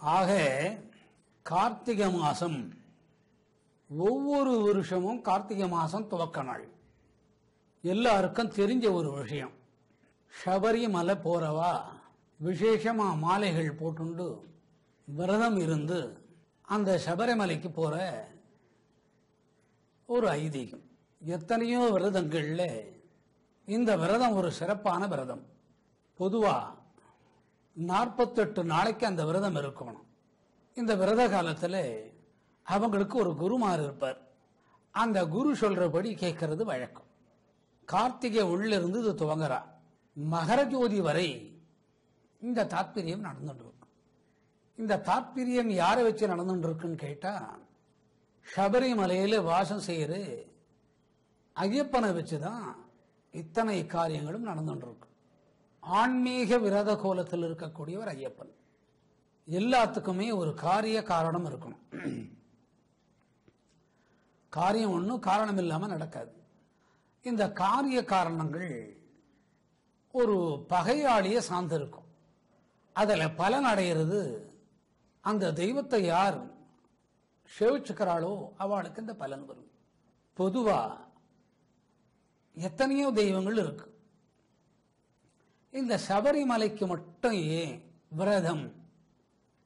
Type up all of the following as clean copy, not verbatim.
ஆக கார்த்திகை மாசம் ஒவ்வொரு வருஷமும் கார்த்திகை மாசம் துவக்க நாள். எல்லாருக்கும் தெரிஞ்ச ஒரு விஷயம். சபரிமலை போறவா விசேஷமா மாலைகள் போட்டுண்டு விரதம் இருந்து அந்த சபரிமலைக்கு போற ஒரு ஐதீகம். எத்தனையோ விரதங்கள்ல இந்த விரதம் ஒரு சிறப்பான விரதம். பொதுவா 48 நாளைக்கு அந்த விரதம் இருக்கணும். இந்த விரத காலத்துல அவங்களுக்கு ஒரு குருமார் இருப்பார். அந்த குரு சொல்றபடி கேட்கறது வழக்கம். கார்த்திகை உள்ளிருந்து இது துவங்குறா மகர ஜோதி வரை இந்த தாத்பரியம் நடந்துட்டு இருக்கு. இந்த தாத்பரியம் யாரை வச்சு நடந்துட்டு இருக்குன்னு கேட்டா, சபரிமலையில வாசம் செய்யற ஐயப்பனை வச்சுதான் இத்தனை காரியங்களும் நடந்துட்டு இருக்கு. ஆன்மீக விரத கோலத்தில் இருக்கக்கூடியவர் ஐயப்பன். எல்லாத்துக்குமே ஒரு காரிய காரணம் இருக்கணும். காரியம் ஒன்றும் காரணம் இல்லாம நடக்காது. இந்த காரிய காரணங்கள் ஒரு பகையாளிய சார்ந்து இருக்கும். அதுல பலன் அடைகிறது அந்த தெய்வத்தை யார் சேவிச்சுக்கிறாளோ அவளுக்கு இந்த பலன் வரும். பொதுவா எத்தனையோ தெய்வங்கள் இருக்கு. இந்த சபரிமலைக்கு மட்டும் ஏன் விரதம்?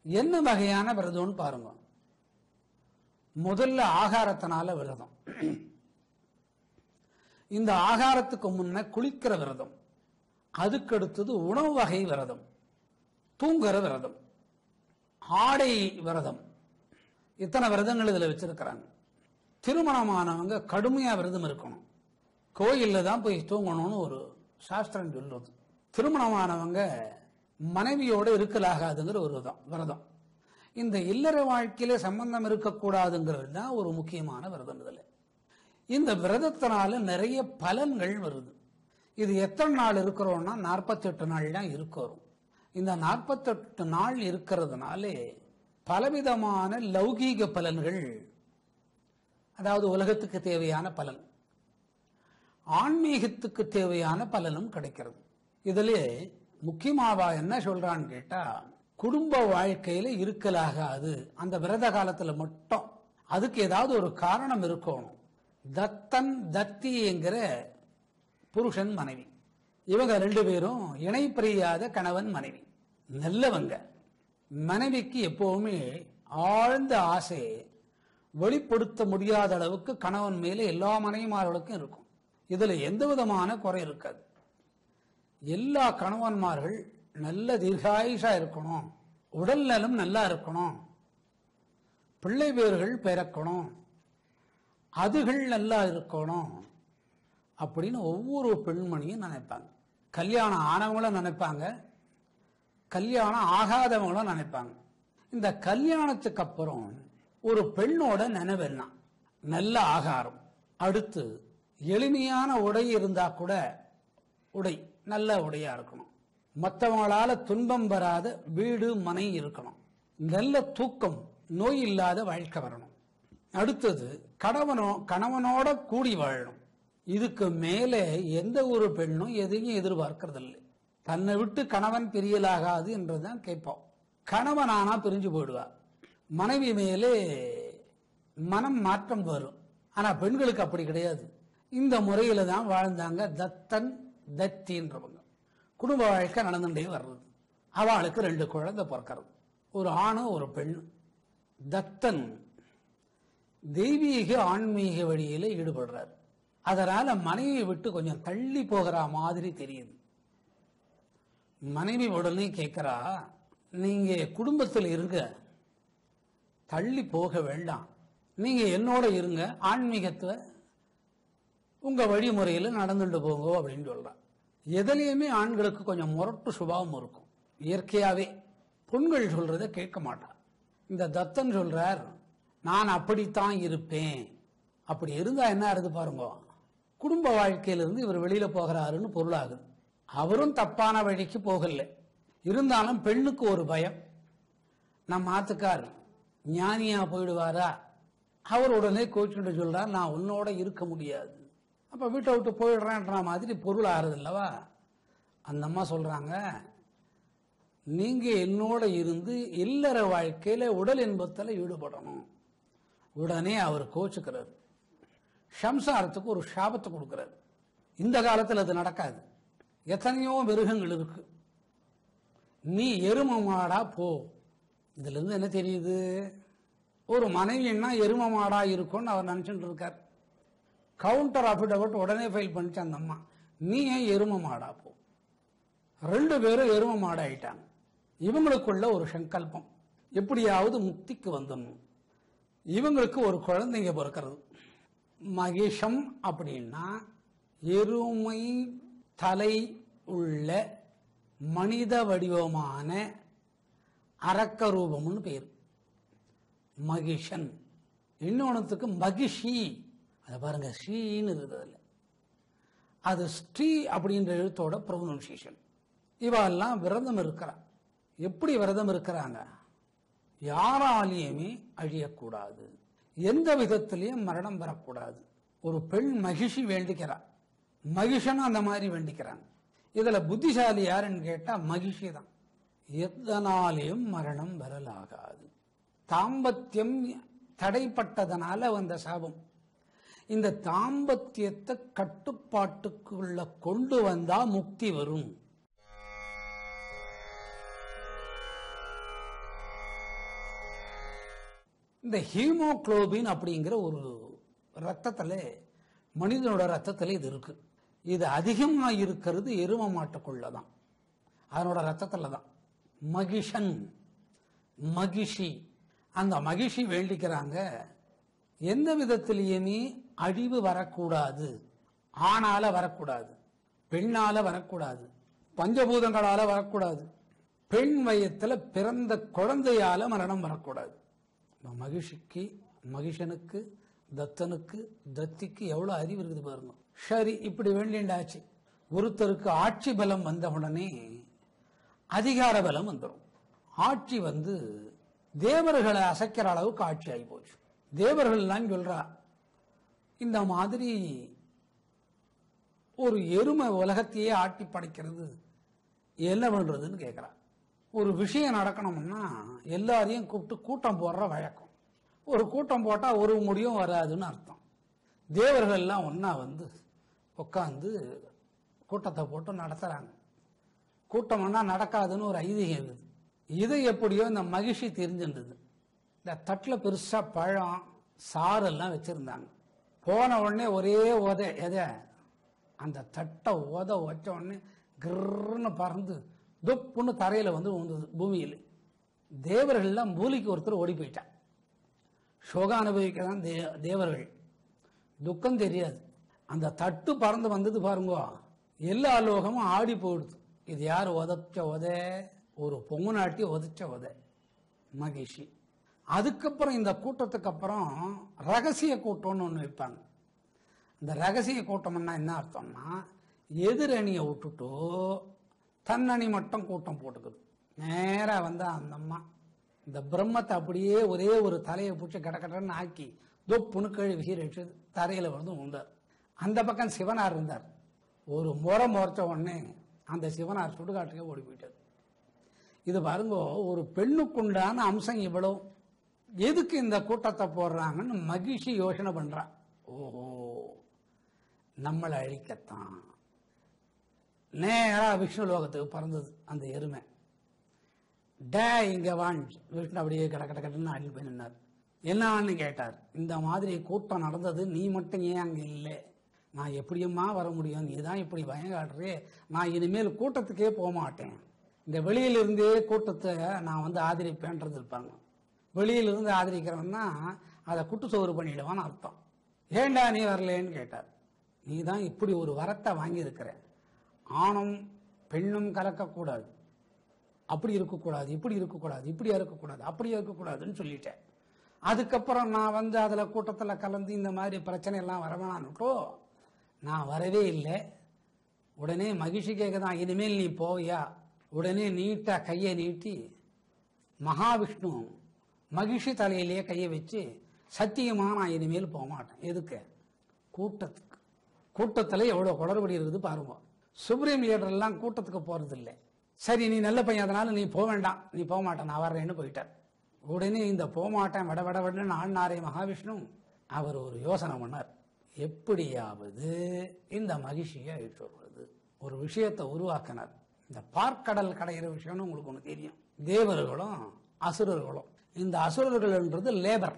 என்ன வகையான விரதம்னு பாருங்க. முதல்ல ஆகாரத்தினால விரதம். இந்த ஆகாரத்துக்கு முன்ன குளிக்கிற விரதம், அதுக்கு அடுத்தது உணவு வகை விரதம், தூங்குற விரதம், ஆடை விரதம். இத்தனை விரதங்கள் இதுல வச்சிருக்கிறாங்க. திருமணமானவங்க கடுமையா விரதம் இருக்கணும். கோயில்ல தான் போய் தூங்கணும்னு ஒரு சாஸ்திரம் சொல்றது. திருமணமானவங்க மனைவியோட இருக்கலாகாதுங்கிற ஒரு விரதம். இந்த இல்லற வாழ்க்கையில சம்பந்தம் இருக்கக்கூடாதுங்கிறது தான் ஒரு முக்கியமான விரதம். இதுல இந்த விரதத்தினால நிறைய பலன்கள் வருது. இது எத்தனை நாள் இருக்கிறோம்னா 48 நாள் தான் இருக்கிறோம். இந்த 48 நாள் இருக்கிறதுனாலே பலவிதமான லௌகீக பலன்கள், அதாவது உலகத்துக்கு தேவையான பலன், ஆன்மீகத்துக்கு தேவையான பலனும் கிடைக்கிறது. இதிலே முக்கியமாவா என்ன சொல்றான்னு கேட்டா, குடும்ப வாழ்க்கையில இருக்கலாகாது அந்த விரத காலத்துல மட்டும். அதுக்கு ஏதாவது ஒரு காரணம் இருக்கணும். தத்தன் தத்தி என்கிற புருஷன் மனைவி, இவங்க 2 பேரும் இணை பிரியாத கணவன் மனைவி, நல்லவங்க. மனைவிக்கு எப்பவுமே ஆழ்ந்த ஆசை வெளிப்படுத்த முடியாத அளவுக்கு கணவன் மேல எல்லா மனைவிமார்களுக்கும் இருக்கும். இதுல எந்த விதமான குறை இருக்காது. எல்லா கணவன்மார்கள் நல்ல தீர்காயுஷா இருக்கணும், உடல் நலம் நல்லா இருக்கணும், பிள்ளை பேர்கள் பிறக்கணும், அதுகள் நல்லா இருக்கணும் அப்படின்னு ஒவ்வொரு பெண்மணியும் நினைப்பாங்க. கல்யாணம் ஆனவங்களும் நினைப்பாங்க, கல்யாணம் ஆகாதவங்களும் நினைப்பாங்க. இந்த கல்யாணத்துக்கு அப்புறம் ஒரு பெண்ணோட நினைவு என்ன? நல்ல ஆகாரம், அடுத்து எளிமையான உடை இருந்தா கூட உடை நல்ல உடையா இருக்கணும், மற்றவங்களால துன்பம் வராத வீடு மனை இருக்கணும், நல்ல தூக்கம், நோய் இல்லாத வாழ்க்கை வரணும், அடுத்தது கணவனோட கூடி வாழணும். இதுக்கு மேலே எந்த ஒரு பெண்ணும் எதையும் எதிர்பார்க்கறது இல்லை. தன்னை விட்டு கணவன் பிரியலாகாது என்றுதான் கேட்போம். கணவன் ஆனா பிரிஞ்சு போயிடுவா, மனைவி மேலே மனம் மாற்றம் வரும். ஆனா பெண்களுக்கு அப்படி கிடையாது. இந்த முறையில தான் வாழ்ந்தாங்க தத்தன் தத்தின்றவங்க. குடும்ப வாழ்க்கை நடந்துட்டே வர்றது. அவளுக்கு 2 குழந்தை பிறக்கிறது, ஒரு ஆணு ஒரு பெண். தத்தன் தெய்வீக ஆன்மீக வழியில ஈடுபடுறார். அதனால மனைவியை விட்டு கொஞ்சம் தள்ளி போகிற மாதிரி தெரியுது. மனைவி உடனே கேட்கிறா, நீங்க குடும்பத்தில் இருங்க, தள்ளி போக வேண்டாம், நீங்க என்னோட இருங்க, ஆன்மீகத்தை உங்க வழிமுறையில நடந்துட்டு போங்க அப்படின்னு சொல்றா. எதுலையுமே ஆண்களுக்கு கொஞ்சம் முரட்டு சுபாவம் இருக்கும் இயற்கையாவே. பெண்கள் சொல்றதை கேட்க மாட்டார். இந்த தத்தன் சொல்றார், நான் அப்படித்தான் இருப்பேன். அப்படி இருந்தா என்ன ஆகுது பாருங்க, குடும்ப வாழ்க்கையிலிருந்து இவர் வெளியில போகிறாருன்னு பொருளாகுது. அவரும் தப்பான வழிக்கு போகல, இருந்தாலும் பெண்ணுக்கு ஒரு பயம், நம்ம ஆத்துக்கார் ஞானியா போயிடுவாரா. அவர் உடனே கோச்சுட்டு சொல்றார், நான் உன்னோட இருக்க முடியாது, அப்ப வீட்டை விட்டு போயிடுறேன்ற மாதிரி பொருள் ஆறுது இல்லவா. அந்த அம்மா சொல்றாங்க, நீங்க என்னோட இருந்து இல்லற வாழ்க்கையில உடல் இன்பத்துல ஈடுபடணும். உடனே அவர் கோச்சுக்கிறார். சம்சாரத்துக்கு ஒரு சாபத்தை கொடுக்கிறார். இந்த காலத்தில் அது நடக்காது. எத்தனையோ மிருகங்கள் இருக்கு, நீ எரும மாடா போ. இதுல இருந்து என்ன தெரியுது? ஒரு மனைவின்னா எரும மாடா இருக்கும்னு அவர் நினைச்சுட்டு இருக்கார். கவுண்டர் அஃபிடவிட் உடனே ஃபைல் பண்ணிச்சு அந்த அம்மா, நீ ஏன் எரும மாடா போ. 2 பேரும் எரும மாடா ஆயிட்டாங்க. இவங்களுக்குள்ள ஒரு சங்கல்பம், எப்படியாவது முக்திக்கு வந்துடணும். இவங்களுக்கு ஒரு குழந்தைங்க பிறக்கிறது. மகிஷம் அப்படின்னா எருமை தலை உள்ள மனித வடிவமான அரக்க ரூபம்னு பேர் மகிஷன். இன்னொன்னுக்கு மகிஷி, அதை பாருங்க ஸ்ரீன்னு இருக்குது. அது ஸ்ரீ அப்படின்ற எழுத்தோட ப்ரொனன்சியேஷன். இவெல்லாம் விரதம் இருக்கிறான். எப்படி விரதம் இருக்கிறாங்க? யாராலையுமே அழியக்கூடாது, எந்த விதத்திலையும் மரணம் வரக்கூடாது. ஒரு பெண் மகிஷி வேண்டிக்கிறான், மகிஷன் அந்த மாதிரி வேண்டிக்கிறாங்க. இதுல புத்திசாலி யாருன்னு கேட்டா மகிஷி தான். எதனாலையும் மரணம் வரலாகாது. தாம்பத்தியம் தடைப்பட்டதனால வந்த சாபம். இந்த தாம்பத்தியத்தை கட்டுப்பாட்டுக்குள்ள கொண்டு வந்தா முக்தி வரும். இந்த ஹீமோகுளோபின் அப்படிங்கிற ஒரு ரத்தத்துல, மனிதனோட ரத்தத்துல இது இருக்கு. இது அதிகமா இருக்கிறது எரும மாட்டுக்குள்ளதான், அதனோட ரத்தத்துல தான். மகிஷன், மகிஷி, அந்த மகிஷி வேண்டிக்கிறாங்க, எந்த விதத்திலேயுமே அழிவு வரக்கூடாது. ஆணால வரக்கூடாது, பெண்ணால வரக்கூடாது, பஞ்சபூதங்களால வரக்கூடாது, பெண் வயத்துல பிறந்த குழந்தையால மரணம் வரக்கூடாது. மகிஷிக்கு, மகிஷனுக்கு, தத்தனுக்கு, தத்திக்கு எவ்வளவு அறிவு இருக்குது பாருங்க. சரி, இப்படி வேண்டிண்டாச்சு. ஒருத்தருக்கு ஆட்சி பலம் வந்த உடனே அதிகார பலம் வந்துடும். ஆட்சி வந்து தேவர்களை அசைக்கிற அளவுக்கு ஆட்சி ஆகி போச்சு. தேவர்கள் எல்லாம் சொல்றா, இந்த மாதிரி ஒரு எருமை உலகத்தையே ஆட்டி படைக்கிறது என்ன பண்றதுன்னு கேட்கிறா. ஒரு விஷயம் நடக்கணும்னா எல்லாரையும் கூப்பிட்டு கூட்டம் போடுற வழக்கம். ஒரு கூட்டம் போட்டா ஒரு முடியும் வராதுன்னு அர்த்தம். தேவர்கள் எல்லாம் ஒன்னா வந்து உட்காந்து கூட்டத்தை போட்டு நடத்துறாங்க. கூட்டம்னா நடக்காதுன்னு ஒரு ஐதீகம் இருக்குது. இது எப்படியோ இந்த மகிழ்ச்சி தெரிஞ்சிருந்தது. இந்த தட்டில் பெருசா பழம் சாரெல்லாம் வச்சிருந்தாங்க. போன உடனே ஒரே உதை, எதை அந்த தட்டை வச்ச உடனே கிர்ன்னு பறந்து துப்புன்னு தரையில வந்து விழுந்தது பூமியில். தேவர்கள்லாம் மூலிக்கு ஒருத்தர் ஓடி போயிட்டான். சோகம் அனுபவிக்கதான் தேவர்கள், துக்கம் தெரியாது. அந்த தட்டு பறந்து வந்தது பாருங்க, எல்லா லோகமும் ஆடி போயிடுது. இது யார் உதச்ச உத? ஒரு பொங்குநாட்டி உதச்ச உத, மகிஷி. அதுக்கப்புறம் இந்த கூட்டத்துக்கு அப்புறம் ரகசிய கூட்டம்னு ஒன்று வைப்பாங்க. இந்த ரகசிய கூட்டம்னா என்ன அர்த்தம்னா, எதிரணியை விட்டுட்டோ தன்னணி மட்டும் கூட்டம் போட்டுக்குது. நேரா வந்து அந்த அம்மா இந்த பிரம்மத்தை அப்படியே ஒரே ஒரு தலையை பிடிச்சி கடக்கடன்னு ஆக்கி தொப்புன்னு கீழே விசிறிச்சு தரையில வந்து உண்டார். அந்த பக்கம் சிவனார் இருந்தார். ஒரு முறை முறைச்ச உடனே அந்த சிவனார் சுடுகாட்டுக்கே ஓடி போயிட்டார். இது பாருங்க, ஒரு பெண்ணுக்குண்டான அம்சம் இவ்வளவு. எதுக்கு இந்த கூட்டத்தை போடுறாங்கன்னு மகிழ்ச்சி யோசனை பண்றா. ஓஹோ, நம்மளை அழிக்கத்தான். நேரா விஷ்ணு லோகத்துக்கு பறந்தது அந்த எருமை. டே இங்க வான், விஷ்ணு அப்படியே கடக்கடன்னு அடி போய் நின்னார். என்னான்னு கேட்டார். இந்த மாதிரி கூட்டம் நடந்தது, நீ மட்டும் ஏன் அங்க இல்லை? நான் எப்படியுமா வர முடியும்? நீ தான் இப்படி பயம் காட்டுறே. நான் இனிமேல் கூட்டத்துக்கே போக மாட்டேன். இந்த வெளியிலிருந்தே கூட்டத்தை நான் வந்து ஆதரிப்பேன்றது இருப்பாங்க. வெளியிலிருந்து ஆதரிக்கிறவன்னா அதை குட்டு சோறு பண்ணிடுவான்னு அர்த்தம். ஏண்டா நீ வரலேன்னு கேட்டார். நீ தான் இப்படி ஒரு வரத்தை வாங்கியிருக்கிற, ஆணும் பெண்ணும் கலக்கக்கூடாது, அப்படி இருக்கக்கூடாது, இப்படி இருக்கக்கூடாது, இப்படியா இருக்கக்கூடாது, அப்படியா இருக்கக்கூடாதுன்னு சொல்லிட்டேன். அதுக்கப்புறம் நான் வந்து அதில் கூட்டத்தில் கலந்து இந்த மாதிரி பிரச்சனை எல்லாம் வரவேணான்னுட்டோ நான் வரவே இல்லை. உடனே மகிழ்ச்சி கேட்குதான், இனிமேல் நீ போவியா? உடனே நீட்டா கையை நீட்டி மகாவிஷ்ணு மகிழ்ச்சி தலையிலேயே கையை வச்சு, சத்தியமா நான் இனிமேல் போக மாட்டேன். எதுக்கு? கூட்டத்துக்கு. கூட்டத்தில் எவ்வளோ குளறுபடி இருக்குது பாருங்க. சுப்ரீம் லீடர் எல்லாம் கூட்டத்துக்கு போறது இல்லை. சரி நீ நல்ல பையன், அதனால நீ போக வேண்டாம், நீ போக மாட்டேன், நான் வர்றேன்னு போயிட்டார். உடனே இந்த போக மாட்டேன் வட வட வடன்னு ஆழ்நாரே மகாவிஷ்ணு அவர் ஒரு யோசனை பண்ணார். எப்படியாவது இந்த மகிழ்ச்சியை அழிச்சு வருவது ஒரு விஷயத்தை உருவாக்கினார். இந்த பார்க்கடல் கடைகிற விஷயம்னு உங்களுக்கு ஒன்று தெரியும். தேவர்களும் அசுரர்களும். இந்த அசுரர்கள்ன்றது லேபர்,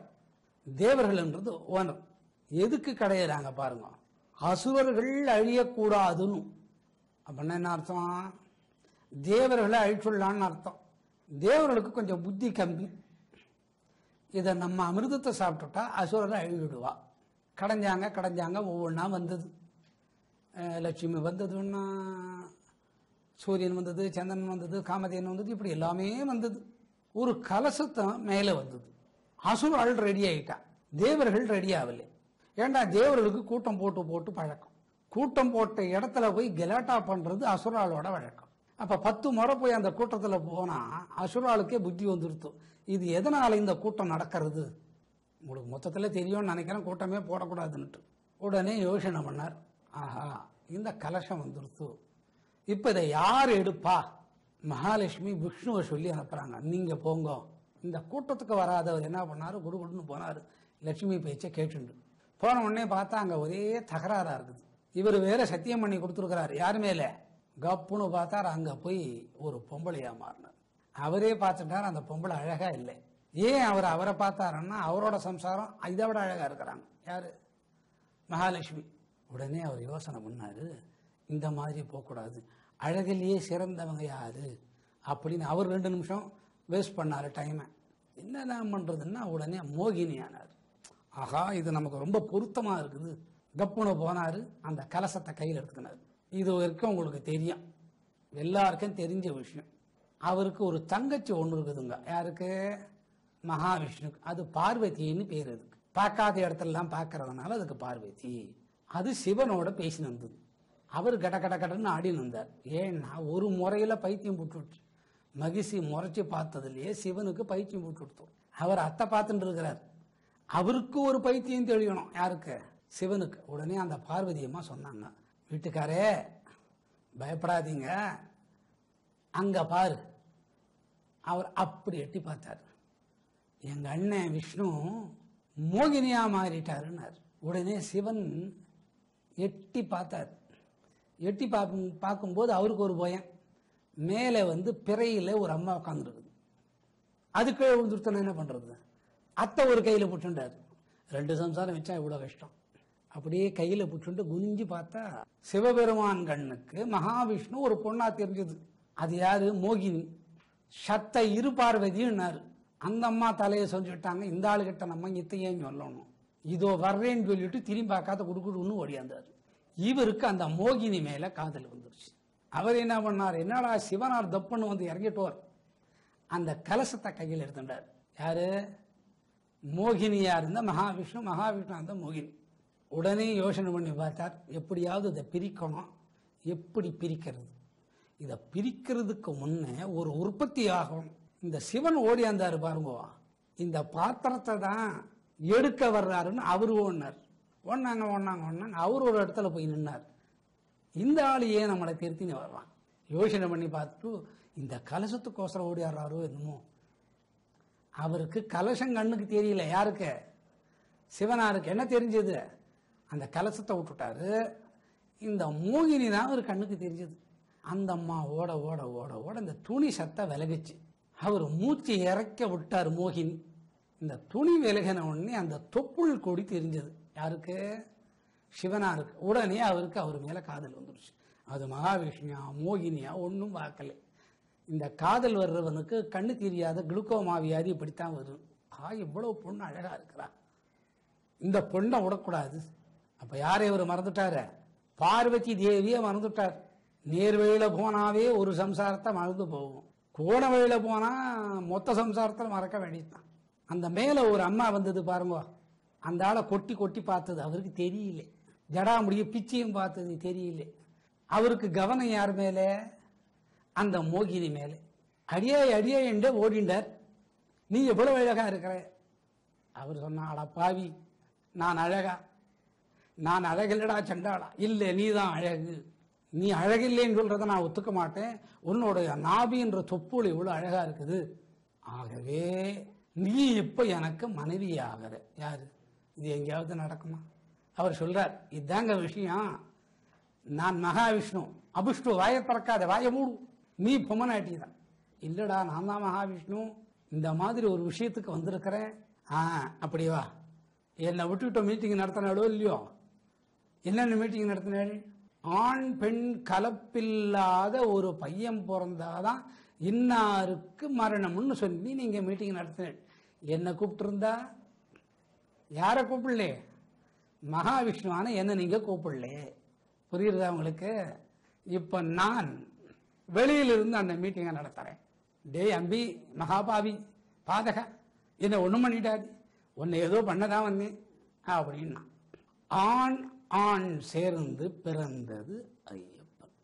தேவர்கள்ன்றது ஓனர். எதுக்கு கடையிறாங்க பாருங்க, அசுரர்கள் அழியக்கூடாதுன்னு. அப்படின்னா என்ன அர்த்தம்? தேவர்களை அழிச்சுள்ளான்னு அர்த்தம். தேவர்களுக்கு கொஞ்சம் புத்தி கம்மி. இதை நம்ம அமிர்தத்தை சாப்பிட்டுட்டா அசுரரை அழிவிடுவா. கடைஞ்சாங்க ஒவ்வொன்றா வந்தது. லட்சுமி வந்ததுன்னா சூரியன் வந்தது, சந்திரன் வந்தது, காமதேனன் வந்தது, இப்படி எல்லாமே வந்தது. ஒரு கலசத்தை மேலே வந்தது. அசுரால் ரெடி ஆயிட்டா, தேவர்கள் ரெடி ஆகலை. ஏண்டா தேவர்களுக்கு கூட்டம் போட்டு போட்டு பழக்கம். கூட்டம் போட்ட இடத்துல போய் கலாட்டா பண்றது அசுராலோட வழக்கம். அப்ப 10 முறை போய் அந்த கூட்டத்துல போனா அசுராளுக்கே புத்தி வந்துருத்து. இது எதனால இந்த கூட்டம் நடக்கிறது உங்களுக்கு மொத்தத்துல தெரியும்னு நினைக்கிறேன். கூட்டமே போடக்கூடாதுன்னுட்டு உடனே யோசனை பண்ணார். ஆஹா, இந்த கலசம் வந்துருத்து, இப்ப இதை யார் எடுப்பா? மகாலட்சுமி விஷ்ணுவை சொல்லி அனுப்புறாங்க, நீங்க போங்க. இந்த கூட்டத்துக்கு வராதவர் என்ன பண்ணாரு, குடுகுடுன்னு போனாரு. லட்சுமி பேச்சை கேட்டுண்டு போன உடனே பார்த்தா அங்க ஒரே தகராறா இருக்குது. இவர் வேற சத்தியம் பண்ணி கொடுத்துருக்கிறாரு. யாரு மேல? கப்புன்னு பார்த்தார், அங்க போய் ஒரு பொம்பளையா மாறினார். அவரே பார்த்துட்டார், அந்த பொம்பளை அழகா இல்லை. ஏன் அவரை பார்த்தாருன்னா அவரோட சம்சாரம் இதை விட அழகா இருக்கிறாங்க. யாரு? மகாலட்சுமி. உடனே அவர் யோசனை பண்ணாரு, இந்த மாதிரி போகக்கூடாது, அழகிலேயே சிறந்தவங்க யாரு அப்படின்னு அவர் 2 நிமிஷம் வேஸ்ட் பண்ணாரு டைமை. என்ன பண்றதுன்னா உடனே மோகினி ஆனார். ஆஹா, இது நமக்கு ரொம்ப பொருத்தமா இருக்குது. கப்புன்னு போனாரு, அந்த கலசத்தை கையில் எடுத்துக்கினார். இது வரைக்கும் உங்களுக்கு தெரியும், எல்லாருக்கும் தெரிஞ்ச விஷயம். அவருக்கு ஒரு தங்கச்சி ஒன்று இருக்குதுங்க. யாருக்கு? மகாவிஷ்ணுக்கு. அது பார்வதின்னு பேர். அதுக்கு பார்க்காத இடத்துலலாம் பார்க்கறதுனால அதுக்கு பார்வதி. அது சிவனோட பேசினு வந்தது. அவர் கட கட கடன்னு ஆடின்னு வந்தார். ஏன்னா ஒரு முறையில பைத்தியம் போட்டுடுச்சு. மகிழ்ச்சி முறைச்சி பார்த்ததுலயே சிவனுக்கு பைத்தியம் போட்டு கொடுத்தோம். அவர் அத்தை பார்த்துட்டு இருக்கிறார், அவருக்கு ஒரு பைத்தியம் தெளியணும். யாருக்கு? சிவனுக்கு. உடனே அந்த பார்வதி அம்மா சொன்னாங்க, வீட்டுக்காரே பயப்படாதீங்க, அங்க பாரு. அவர் அப்படி எட்டி பார்த்தார். எங்க அண்ணன் விஷ்ணு மோகினியா மாறிட்டாருன்னார். உடனே சிவன் எட்டி பார்த்தார். எட்டி பார்க்கும்போது அவருக்கு ஒரு பயம். மேலே பிறையில ஒரு அம்மா உட்காந்துருக்குது. அதுக்கு விழுந்துருத்தன என்ன பண்றது? அத்தை ஒரு கையில புட்டுண்டாரு. 2 சம்சாரம் வச்சா இவ்வளவு கஷ்டம். அப்படியே கையில புட்டுண்டு குனிஞ்சு பார்த்தா சிவபெருமான் கண்ணுக்கு மகாவிஷ்ணு ஒரு பொண்ணா தெரிஞ்சது. அது யாரு? மோகினி. சத்த இரு பார்வதினாரு. அந்த அம்மா தலையை சொல்லிட்டாங்க, இந்த ஆளுகிட்ட நம்ம இத்தையும் சொல்லணும், இதோ வர்றேன்னு சொல்லிட்டு திரும்பி பார்க்காத குடுக்குடுன்னு ஓடியாந்தாரு. இவருக்கு அந்த மோகினி மேல காதல் வந்துருச்சு. அவர் என்ன பண்ணார், என்னடா சிவனார் தப்புன்னு இறங்கிட்டோர். அந்த கலசத்தை கையில் எடுத்துட்டார். யாரு? மோகினியா இருந்த மகாவிஷ்ணு, மகாவிஷ்ணு அந்த மோகினி. உடனே யோசனை பண்ணி பார்த்தார், எப்படியாவது இதை பிரிக்கணும். எப்படி பிரிக்கிறது? இதை பிரிக்கிறதுக்கு முன்னே ஒரு உற்பத்தி ஆகும். இந்த சிவன் ஓடியாந்தாரு பாருங்க, இந்த பாத்திரத்தை தான் எடுக்க வர்றாருன்னு அவரு ஓடினார். ஒன்னாங்க அவர் ஒரு இடத்துல போய் நின்னார். இந்த ஆளு ஏன் நம்மளை திருத்தின்னு வர்றான்? யோசனை பண்ணி பார்த்துட்டு இந்த கலசத்துக்கோசரம் ஓடியாடுறாரோ என்னமோ. அவருக்கு கலசம் கண்ணுக்கு தெரியல. யாருக்கு? சிவனாருக்கு. என்ன தெரிஞ்சது? அந்த கலசத்தை விட்டுட்டாரு. இந்த மோகினி தான் அவர் கண்ணுக்கு தெரிஞ்சது. அந்த அம்மா ஓட ஓட ஓட ஓட இந்த துணி சத்த விலகுச்சு. அவர் மூச்சு இறக்க விட்டார் மோகினி. இந்த துணி விலகின உடனே அந்த தொப்புள் கொடி தெரிஞ்சது. யாருக்கு? சிவனாருக்கு. உடனே அவருக்கு அவர் மேல காதல் வந்துருச்சு. அது மகாவிஷ்ணுயா மோகினியா ஒன்றும் பார்க்கல. இந்த காதல் வர்றவனுக்கு கண்ணு தெரியாத குளுக்கோமா வியாதி இப்படித்தான் வரும். இவ்வளவு பொண்ணு அழகா இருக்கிறா, இந்த பொண்ணை விடக்கூடாது. அப்ப யாரை அவர் மறந்துட்டாரு? பார்வதி தேவியை மறந்துட்டார். நேர்வழியில போனாவே ஒரு சம்சாரத்தை மறந்து போகும், கோண வழியில போனா மொத்த சம்சாரத்தை மறக்க வேண்டியதுதான். அந்த மேல ஒரு அம்மா வந்தது பாருங்க, அந்த ஆளை கொட்டி கொட்டி பார்த்தது அவருக்கு தெரியல. ஜடாமுடிய பிச்சையும் பார்த்தது தெரியல. அவருக்கு கவனம் யார் மேல? அந்த மோகினி மேல. அடியே என்று ஓடிண்டார். நீ எவ்வளவு அழகா இருக்கிற? அவர் சொன்னா, பாவி, நான் அழகா? நான் அழகில்லடா சண்டாளா. இல்ல, நீதான் அழகு. நீ அழகில்லைன்னு சொல்றத நான் ஒத்துக்க மாட்டேன். உன்னுடைய நாபின்ற தொப்புள் இவ்வளவு அழகா இருக்குது. ஆகவே நீ இப்ப எனக்கு மனைவி ஆகிற. யாரு இது? எங்கேயாவது நடக்குமா? அவர் சொல்றார், இதாங்க விஷயம். நான் மகாவிஷ்ணு. அபிஷ்ணு வாயை திறக்காத, வாயை மூடு. நீ பொம்மனாட்டி தான். இல்லடா, நான் தான் மகாவிஷ்ணு. இந்த மாதிரி ஒரு விஷயத்துக்கு வந்திருக்கிறேன். அப்படிவா? என்னை விட்டுவிட்ட மீட்டிங் நடத்தினாலோ இல்லையோ? என்னென்ன மீட்டிங் நடத்தினாள்? ஆண் பெண் கலப்பில்லாத ஒரு பையன் பிறந்தாதான் இன்னாருக்கு மரணம்னு சொல்லி நீங்க மீட்டிங் நடத்தின. என்ன கூப்பிட்டு இருந்தா? யார கூப்பிடல? மகாவிஷ்ணுவான என்ன நீங்க கூப்பிடல. புரியுறதா உங்களுக்கு? இப்ப நான் வெளியிலிருந்து அந்த மீட்டிங்கை நடத்துறேன். டே அம்பி, மகாபாவி, பாதக, என்ன ஒண்ணும் பண்ணிட்டாது, உன்னை ஏதோ பண்ணதான் வந்தேன் அப்படின்னா. ஆண் ஆண் சேர்ந்து பிறந்தது ஐயப்பன்.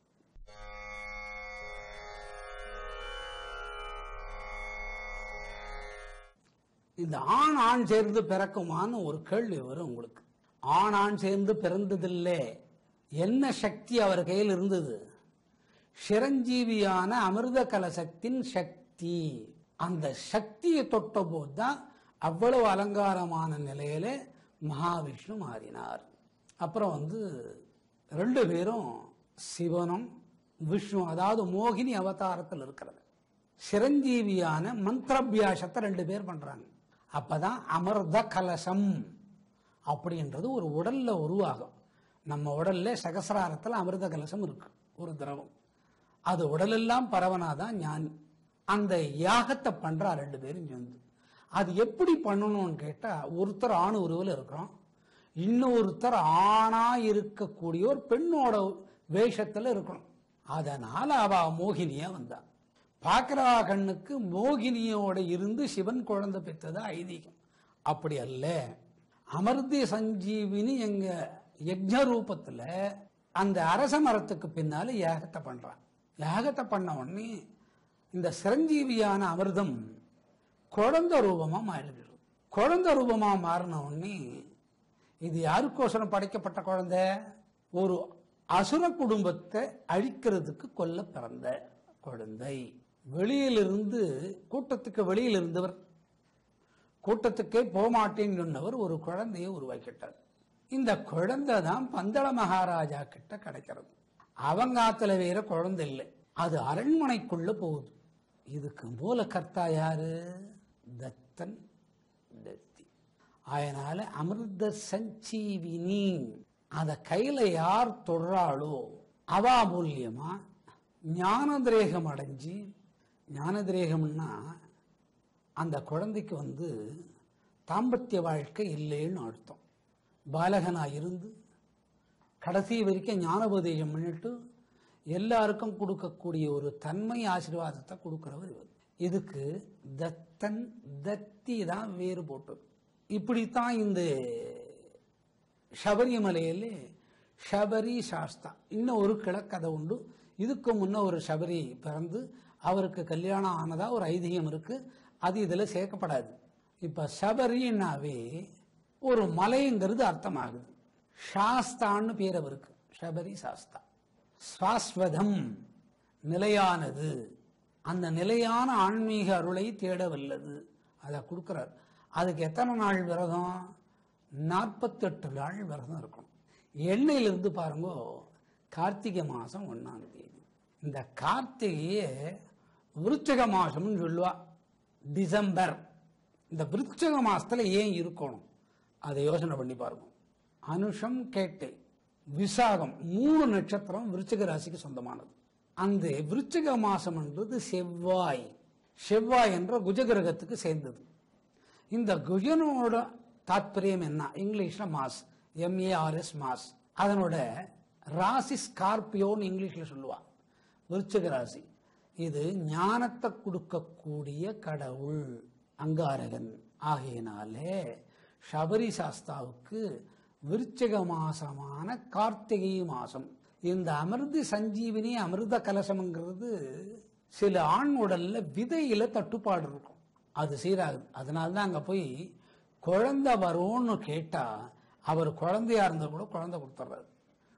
இந்த ஆண் ஆண் சேர்ந்து பிறக்குமான்னு ஒரு கேள்வி வரும் உங்களுக்கு. ஆண் ஆண் சேர்ந்து பிறந்ததில்லை. என்ன சக்தி அவர் கையில் இருந்தது? சிரஞ்சீவியான அமிர்த கலசத்தின் சக்தி. அந்த சக்தியை தொட்ட போதுதான் அவ்வளவு அலங்காரமான நிலையில மகாவிஷ்ணு மாறினார். அப்புறம் ரெண்டு பேரும் சிவனும் விஷ்ணு, அதாவது மோகினி அவதாரத்தில் இருக்கிறது. சிரஞ்சீவியான மந்திரபியாசத்தை ரெண்டு பேர் பண்றாங்க. அப்பதான் அமிர்த கலசம் அப்படின்றது ஒரு உடல்ல உருவாகும். நம்ம உடல்ல சகசிராரத்தில் அமிர்த கலசம் இருக்கு, ஒரு திரவம். அது உடலெல்லாம் பரவனாதான் ஞானி. அந்த யாகத்தை பண்றா ரெண்டு பேரும் சேர்ந்து. அது எப்படி பண்ணணும்னு கேட்டா, ஒருத்தர் ஆண் உருவில் இருக்கிறோம், இன்னொருத்தர் ஆணா இருக்கக்கூடிய ஒரு பெண்ணோட வேஷத்துல இருக்கணும். அதனால அவ மோகினியா வந்தா. பாக்குறா கண்ணுக்கு மோகினியோட இருந்து சிவன் குழந்தை பெற்றது ஐதீகம். அப்படி அல்ல. அமிர்த சஞ்சீவினி எங்க யஜ்ஞ ரூபத்துல அந்த அரச மரத்துக்கு பின்னால யாகத்தை பண்றான். யாகத்தை பண்ண உடனே இந்த சிரஞ்சீவியான அமிர்தம் குழந்தை ரூபமா மாறிடுது. குழந்தை ரூபமா மாறின உடனே இது யாருக்கோசரம் படைக்கப்பட்ட குழந்தை? ஒரு அசுர குடும்பத்தை அழிக்கிறதுக்கு கொல்ல பிறந்த குழந்தை. வெளியிலிருந்து, கூட்டத்துக்கு வெளியில் இருந்தவர், கூட்டத்துக்கே போகமாட்டேன்னு சொன்னவர் ஒரு குழந்தையை உருவாக்கிட்டார். இந்த குழந்தை தான் பந்தள மகாராஜா கிட்ட கிடைக்கிறது. அவங்க ஆத்துல வேற குழந்தை இல்லை, அது அரண்மனைக்குள்ள போகுது. இதுக்கு மூல கர்த்தா யாரு? தத்தன், தத்தி. அதனால அமிர்த சஞ்சீவினி அத கையில யார் தொடுறாளோ அவ மூலியமா ஞானதிரேகம் அடைஞ்சி, ஞானதிரேகம்னா அந்த குழந்தைக்கு தாம்பத்திய வாழ்க்கை இல்லைன்னு அர்த்தம். பாலகனா இருந்து கடைசி வரைக்கும் ஞானோபதேசம் பண்ணிட்டு எல்லாருக்கும் கொடுக்கக்கூடிய ஒரு தன்மை ஆசீர்வாதத்தை கொடுக்கிறவர் இவர். இதுக்கு தத்தன் தத்தி தான் வேறு போட்டது. இப்படித்தான் இந்த சபரிமலையில சபரி சாஸ்தா இன்னும் ஒரு கிழக்கதை உண்டு. இதுக்கு முன்ன ஒரு சபரி பிறந்து அவருக்கு கல்யாணம் ஆனதா ஒரு ஐதீகம் இருக்கு. அது இதுல சேர்க்கப்படாது. இப்ப சபரினாவே ஒரு மலைங்கிறது அர்த்தமாகுது. சாஸ்தான்னு பேர் அவருக்கு. சபரி சாஸ்தா சாஸ்வதம், நிலையானது. அந்த நிலையான ஆன்மீக அருளை தேட வல்லது. அதை கொடுக்கிறார். அதுக்கு எத்தனை நாள் விரதம்? 48 நாள் விரதம் இருக்கணும். எண்ணெயிலிருந்து பாருங்க, கார்த்திகை மாசம் 1ஆம் தேதி. இந்த கார்த்திகையே விருச்சிக மாசம்னு சொல்லுவா. டிசம்பர். இந்த விருச்சிக மாசத்துல ஏன் இருக்கணும் அதை யோசனை பண்ணி பாருங்க. அனுஷம், கேட்டை, விசாகம் 3 நட்சத்திரம் விருச்சிக ராசிக்கு சொந்தமானது. அந்த விருச்சிக மாசம் என்பது செவ்வாய். செவ்வாய் என்ற குஜகிரகத்துக்கு சேர்ந்தது. இந்த குஜனோட தாத்பரியம் என்ன? இங்கிலீஷ்ல மாஸ், MARS மாஸ். அதனோட ராசி ஸ்கார்பியோன்னு இங்கிலீஷ்ல சொல்லுவா. விருச்சிக ராசி இது ஞானத்தை கொடுக்கக்கூடிய கடவுள், அங்காரகன். ஆகையினாலே சபரி சாஸ்தாவுக்கு விருச்சிக மாசமான கார்த்திகை மாசம். இந்த அமிர்த சஞ்சீவினி அமிர்த கலசம்ங்கிறது சில ஆண் உடல்ல விதையில தட்டுப்பாடு இருக்கும், அது சீராகுது. அதனால்தான் அங்க போய் குழந்தை வரும்னு கேட்டா அவர் குழந்தையா இருந்தா கூட குழந்தை கொடுத்துறாரு.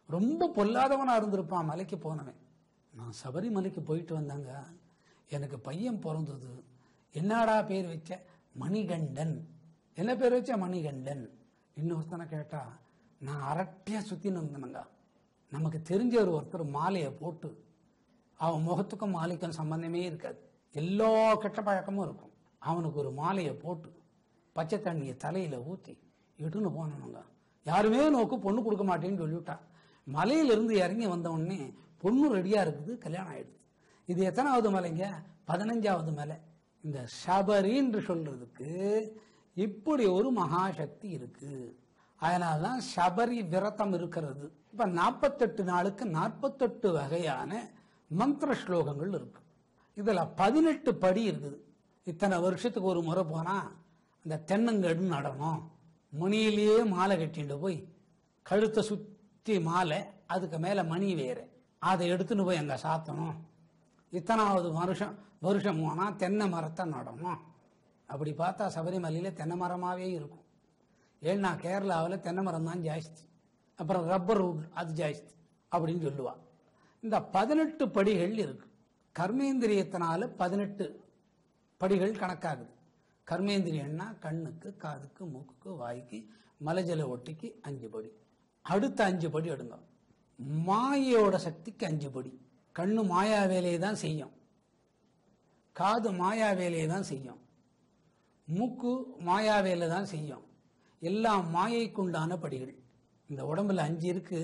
ரொம்ப பொல்லாதவனா இருந்திருப்பான் மலைக்கு போனவன். நான் சபரிமலைக்கு போயிட்டு வந்தாங்க, எனக்கு பையன் பிறந்தது. என்னடா பேர் வச்ச? மணிகண்டன். என்ன பேர் வச்ச? மணிகண்டன். இன்னொருத்தனை கேட்டா, நான் அரட்டியா சுத்தின்னு வந்தேனுங்க. நமக்கு தெரிஞ்ச ஒருத்தர் மாலையை போட்டு, அவன் முகத்துக்கும் மாலைக்கும் சம்பந்தமே இருக்காது, எல்லா கெட்ட பழக்கமும் இருக்கும். அவனுக்கு ஒரு மாலையை போட்டு பச்சை தண்ணியை தலையில ஊற்றி இட்டுன்னு போனானுங்க. யாருமே நோக்கு பொண்ணு கொடுக்க மாட்டேன்னு சொல்லிவிட்டா. மலையிலிருந்து இறங்கி வந்த உடனே பொண்ணு ரெடியா இருக்குது, கல்யாணம் ஆயிடுது. இது எத்தனாவது மலைங்க? 15வது மலை. இந்த சபரின்னு சொல்றதுக்கு இப்படி ஒரு மகாசக்தி இருக்கு. அதனால்தான் சபரி விரதம் இருக்கிறது. இப்ப 48 நாளுக்கு 48 வகையான மந்திர ஸ்லோகங்கள் இருக்கு. இதுல 18 படி இருக்குது. இத்தனை வருஷத்துக்கு ஒரு முறை போனா அந்த தென்னங்கடு நடணும், மணியிலேயே மாலை கட்டிட்டு போய் கழுத்தை சுத்தி மாலை, அதுக்கு மேல மணி வேற, அதை எடுத்துன்னு போய் அங்க சாத்தணும். இத்தனாவது வருஷம் போனா தென்னை மரத்தை நடணும். அப்படி பார்த்தா சபரிமலையில தென்னை மரமாவே இருக்கும். ஏன்னா கேரளாவில் தென்னை மரம் தான் ஜாஸ்தி, அப்புறம் ரப்பர் வுட் அது ஜாஸ்தி அப்படின்னு சொல்லுவா. இந்த 18 படிகள் இருக்கு. கர்மேந்திரியத்தினால 18 படிகள் கணக்காகுது. கர்மேந்திரியன்னா கண்ணுக்கு, காதுக்கு, மூக்குக்கு, வாய்க்கு, மலஜல ஒட்டிக்கு 5 படி. அடுத்த 5 படி எடுங்க. மாயோட சக்திக்கு 5 படி. கண்ணு மாயா வேலையை தான் செய்யும், காது மாயா வேலையை தான் செய்யும், மூக்கு மாயா வேலை தான் செய்யும். எல்லாம் மாயைக்குண்டான படிகள். இந்த உடம்புல 5 இருக்கு.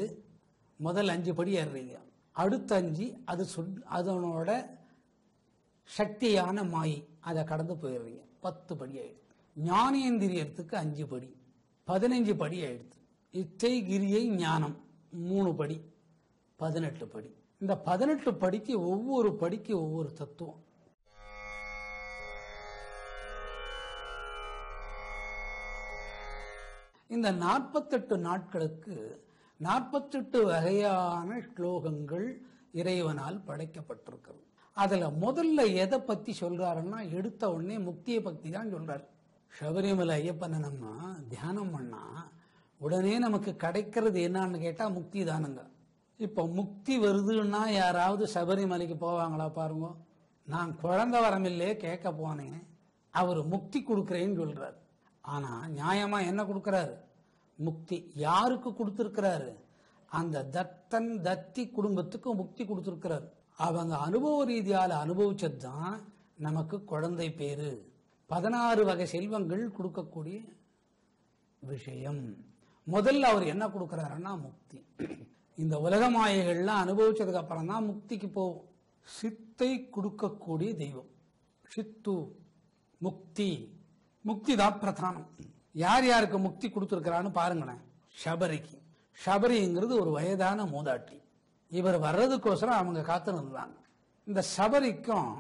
முதல் 5 படி ஏறுறீங்க, அடுத்த 5 அது அதனோட சக்தியான மாயை, அதை கடந்து போயிடுறீங்க. 10 படி ஆயிடுது. ஞானேந்திரியத்துக்கு 5 படி, 15 படி ஆயிடுது. இச்சை கிரியை ஞானம் 3 படி, 18 படி. இந்த 18 படிக்கு ஒவ்வொரு படிக்கு ஒவ்வொரு தத்துவம். இந்த 48 நாட்களுக்கு 48 வகையான ஸ்லோகங்கள் இறைவனால் படைக்கப்பட்டிருக்கிறது. அதுல முதல்ல எதை பத்தி சொல்றாருன்னா, எடுத்த உடனே முக்தியை பத்தி தான் சொல்றாரு. சபரிமலை ஐயப்பனை நம்ம தியானம் பண்ணா உடனே நமக்கு கிடைக்கிறது என்னன்னு கேட்டா முக்தி தானுங்க. இப்ப முக்தி வருதுன்னா யாராவது சபரிமலைக்கு போவாங்களா பாருங்க. நான் குழந்தை வரமில்லையே கேட்க போனேன், அவர் முக்தி கொடுக்கிறேன்னு சொல்றாரு. ஆனா நியாயமா என்ன கொடுக்கிறாரு? முக்தி. யாருக்கு கொடுத்திருக்கிறாரு? அந்த தத்தன் தத்தி குடும்பத்துக்கு முக்தி கொடுத்திருக்கிறாரு. அவங்க அனுபவ ரீதியால அனுபவிச்சதுதான் நமக்கு குழந்தை பேரு. 16 வகை செல்வங்கள் கொடுக்கக்கூடிய விஷயம். முதல்ல அவர் என்ன கொடுக்கிறாருன்னா முக்தி. இந்த உலக மாயைகள்லாம் அனுபவிச்சதுக்கு அப்புறம் தான் முக்திக்கு போகும். சித்தை கொடுக்கக்கூடிய தெய்வம் சித்து. முக்தி, முக்தி தான் பிரதானம். யார் யாருக்கு முக்தி கொடுத்திருக்கிறான்னு பாருங்களேன். சபரிக்கு. சபரிங்கிறது ஒரு வயதான மூதாட்டி. இவர் வர்றதுக்கோசரம் அவங்க காத்து இருந்தாங்க. இந்த சபரிக்கும்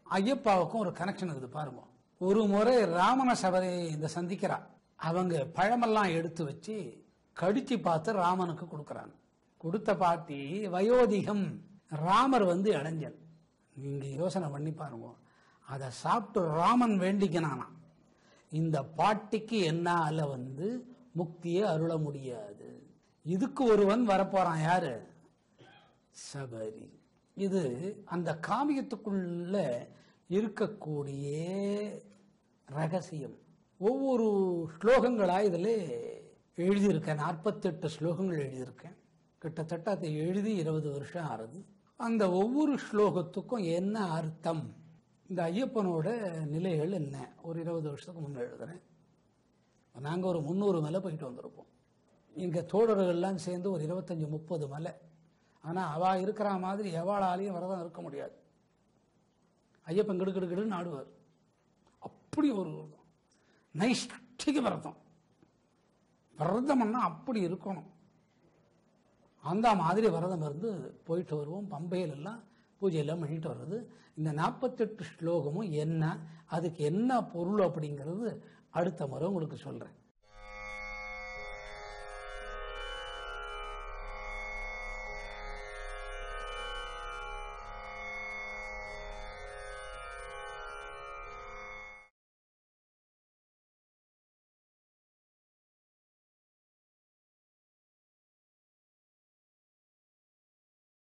ஐயப்பாவுக்கும் ஒரு கனெக்ஷன் இருக்குது பாருங்க. ஒரு முறை ராமன சபரி இந்த சந்திக்கிறா. அவங்க பழமெல்லாம் எடுத்து வச்சு கடிச்சு பார்த்து ராமனுக்கு கொடுக்கறாங்க. கொடுத்த பாட்டி வயோதிகம், ராமர் இளைஞன். நீங்க யோசனை பண்ணி பாருங்க. அதை சாப்பிட்டு ராமன் வேண்டிக்கினானா, இந்த பாட்டிக்கு என்னால முக்தியை அருள முடியாது. இதுக்கு ஒருவன் வரப்போறான். யாரு? சபரி. இது அந்த காவியத்துக்குள்ள இருக்கக்கூடிய ரகசியம். ஒவ்வொரு ஸ்லோகங்களா இதுல எழுதியிருக்கேன். 48 ஸ்லோகங்கள் எழுதியிருக்கேன். கிட்டத்தட்ட அதை எழுதி 20 வருஷம் ஆறுது. அந்த ஒவ்வொரு ஸ்லோகத்துக்கும் என்ன அர்த்தம், இந்த ஐயப்பனோட நிலைகள் என்ன, ஒரு 20 வருஷத்துக்கு முன்ன எழுதுறேன். நாங்கள் ஒரு 300 மலை போயிட்டு வந்திருப்போம். இங்கே தோழர்கள்லாம் சேர்ந்து ஒரு 25-30 மலை. ஆனால் அவா இருக்கிற மாதிரி எவாளாலையும் விரதம் இருக்க முடியாது. ஐயப்பன் கிடுக்கிடுன்னு ஆடுவார். அப்படி ஒரு நைஷ்டிக விரதம். விரதம்னா அப்படி இருக்கணும். அந்த மாதிரி விரதம் இருந்து போயிட்டு வருவோம். பம்பையில் எல்லாம் பூஜையெல்லாம் பண்ணிட்டு வர்றது. இந்த 48 ஸ்லோகமும் என்ன, அதுக்கு என்ன பொருள் அப்படிங்கிறது அடுத்த முறை உங்களுக்கு சொல்றேன்.